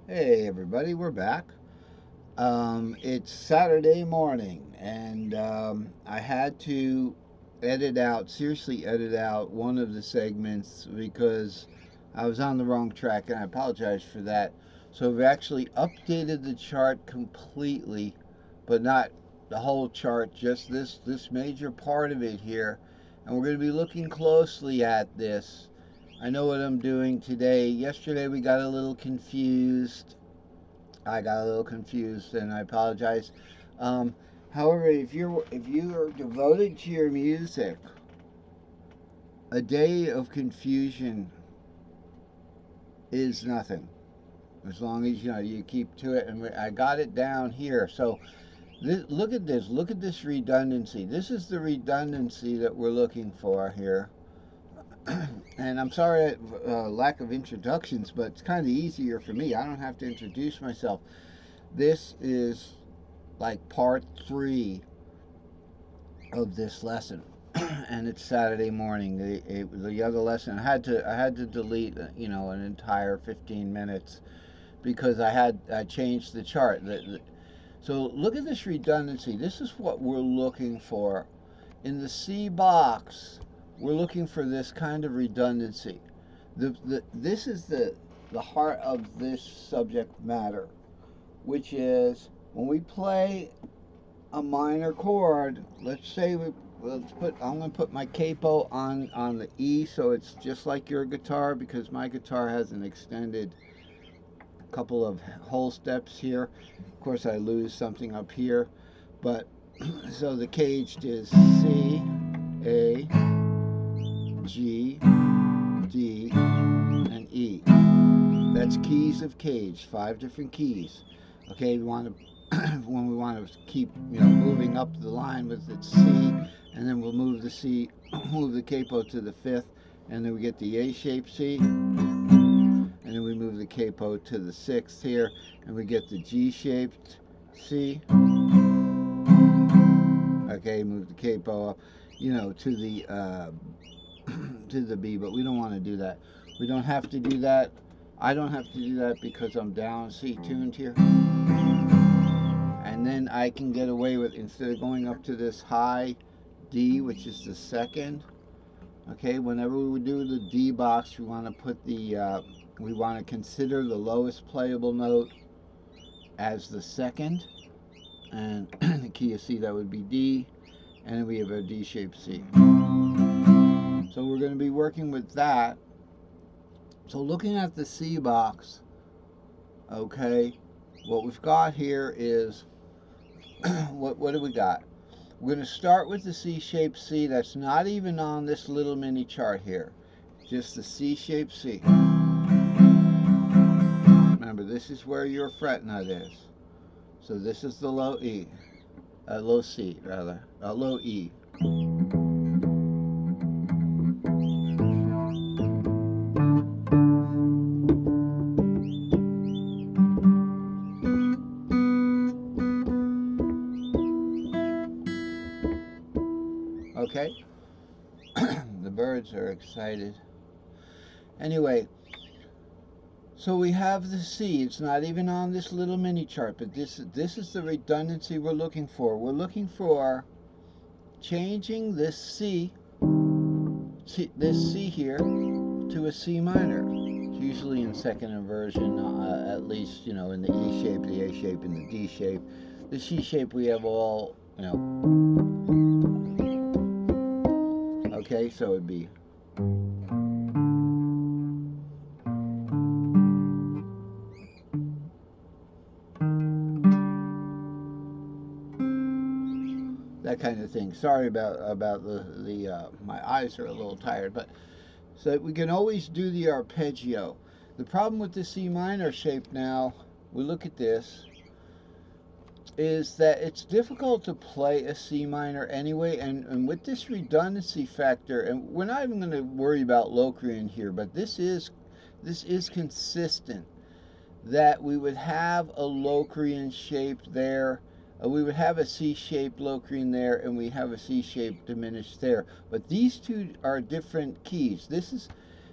Hey everybody, we're back. It's Saturday morning, and I had to seriously edit out one of the segments because I was on the wrong track, and I apologize for that. So we've actually updated the chart completely, but not the whole chart, just this major part of it here, and we're going to be looking closely at this. I know what I'm doing today. Yesterday we got a little confused. I got a little confused, and I apologize. Um, However, if you are devoted to your music, a day of confusion is nothing. As long as you keep to it, and I got it down here. So look at this. Look at this redundancy. This is the redundancy that we're looking for here. And I'm sorry, lack of introductions, but it's kind of easier for me. I don't have to introduce myself. This is like part three of this lesson, and it's Saturday morning. The other lesson I had to delete an entire 15 minutes because I changed the chart. So look at this redundancy. This is what we're looking for in the C box. We're looking for this kind of redundancy. This is the heart of this subject matter, which is when we play a minor chord. Let's say I'm going to put my capo on the E, so it's just like your guitar, because my guitar has an extended couple of whole steps here. Of course, I lose something up here, but so the caged is C, A, G, D, and E. That's keys of cage, 5 different keys. Okay, we want to when we want to keep moving up the line with its C, and then we'll move the C, move the capo to the fifth, and then we get the A-shaped C, and then we move the capo to the sixth here, and we get the G-shaped C. Okay, move the capo up, to the to the B, but we don't want to do that. We don't have to do that. I don't have to do that because I'm down C tuned here. And then I can get away with, instead of going up to this high D, which is the second, okay, whenever we do the D box, we want to we want to consider the lowest playable note as the second, and the key of C, that would be D, and then we have our D-shaped C. So we're going to be working with that. So looking at the C box, okay, what we've got here is, what do we got? We're going to start with the C-shaped C. That's not even on this little mini chart here. Just the C-shaped C. Remember, this is where your fret nut is. So this is the low E. Low C, rather. Low E. Okay? The birds are excited. Anyway, so we have the C. It's not even on this little mini chart, but this is the redundancy we're looking for. We're looking for changing this C here to a C minor. It's usually in second inversion, at least in the E shape, the A shape, and the D shape. The C shape we have all, okay, so it'd be that kind of thing. Sorry about the my eyes are a little tired, but so we can always do the arpeggio. The problem with the C minor shape now, we look at this, is that it's difficult to play a C minor anyway, and with this redundancy factor, and we're not even going to worry about Locrian here, but this is consistent, that we would have a Locrian shape there, we would have a C-shaped Locrian there, and we have a C-shaped diminished there. But these two are different keys. This is,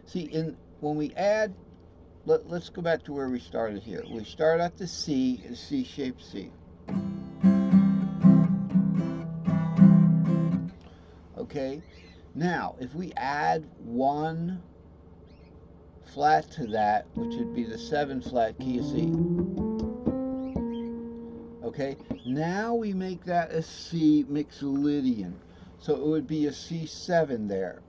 see, when we add let's go back to where we started here. We start at the C, a C-shaped C. Okay, now if we add one flat to that, which would be the 7 flat key of C. Okay, now we make that a C mixolydian. So it would be a C7 there.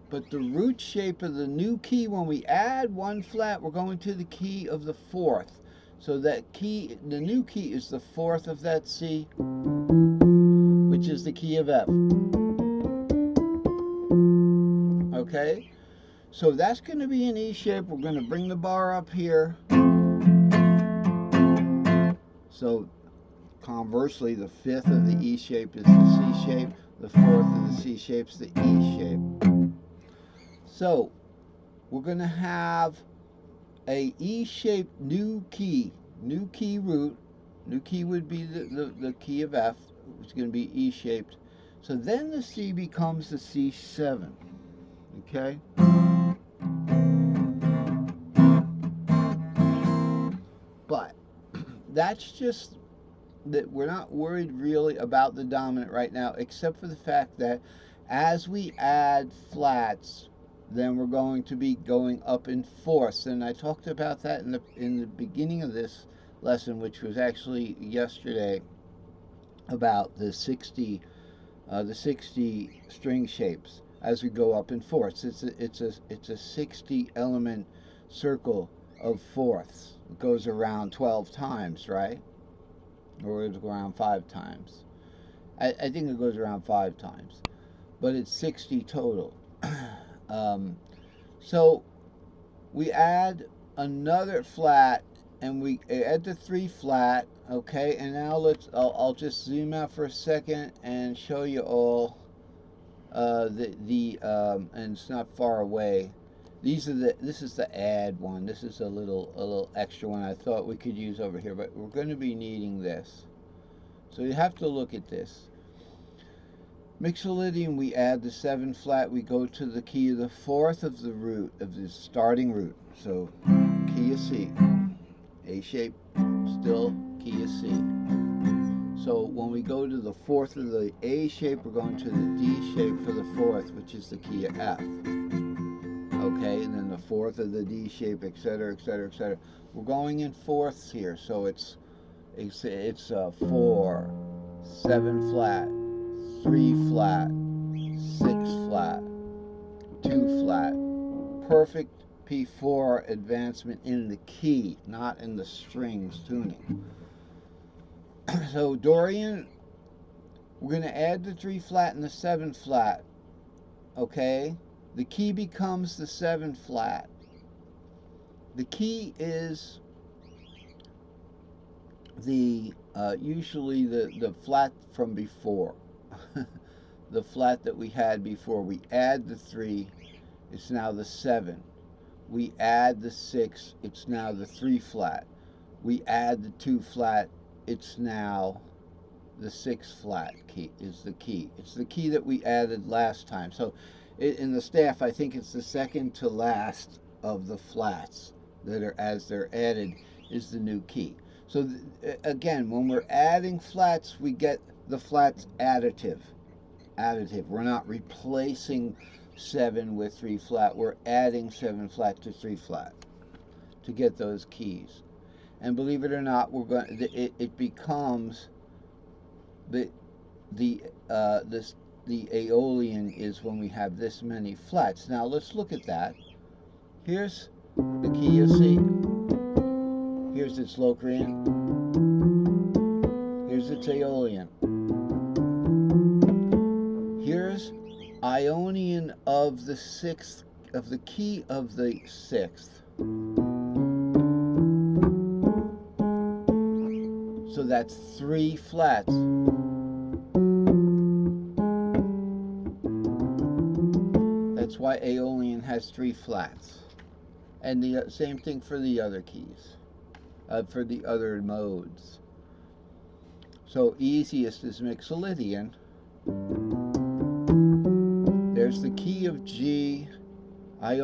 But the root shape of the new key, when we add one flat, we're going to the key of the 4th. So that key, the new key is the 4th of that C, which is the key of F. Okay? So that's going to be an E shape. We're going to bring the bar up here. So conversely, the 5th of the E shape is the C shape. The 4th of the C shape is the E shape. So we're going to have a E-shaped new key root. New key would be the key of F, which is going to be E-shaped. So then the C becomes the C7. Okay? But that's just that we're not worried really about the dominant right now, except for the fact that as we add flats, then we're going to be going up in fourths. And I talked about that in the beginning of this lesson, which was actually yesterday, about the 60 string shapes as we go up in fourths. It's a 60 element circle of fourths. It goes around 12 times, right? Or it goes around 5 times. I think it goes around 5 times, but it's 60 total. So we add another flat, and we add the 3 flat. Okay, and now I'll just zoom out for a second and show you all and it's not far away. This is the add one. This is a little extra one I thought we could use over here, but we're going to be needing this. So you have to look at this. Mixolydian, we add the 7 flat, we go to the key of the 4th of the root, of the starting root. So key of C, A shape, still key of C. So when we go to the 4th of the A shape, we're going to the D shape for the 4th, which is the key of F. Okay, and then the 4th of the D shape, etc., etc., etc. We're going in fourths here, so it's 4, 7 flat, 3 flat, 6 flat, 2 flat. Perfect P4 advancement in the key, not in the strings tuning. So Dorian, we're going to add the 3 flat and the 7 flat. Okay? The key becomes the 7 flat. The key is the usually the flat from before. The flat that we had before. We add the 3, it's now the 7. We add the 6, it's now the 3 flat. We add the 2 flat, it's now the 6 flat key is the key. It's the key that we added last time. So in the staff, I think it's the second to last of the flats that are, as they're added, is the new key. So again, when we're adding flats, we get the flats additive. We're not replacing 7 with 3 flat. We're adding 7 flat to 3 flat to get those keys. And believe it or not, we're going. It becomes the Aeolian is when we have this many flats. Now let's look at that. Here's the key of C. Here's its Locrian. Here's its Aeolian. Here's Ionian of the 6th, of the key of the 6th. So that's 3 flats. That's why Aeolian has 3 flats. And the same thing for the other keys, for the other modes. So easiest is Mixolydian. There's the key of G I only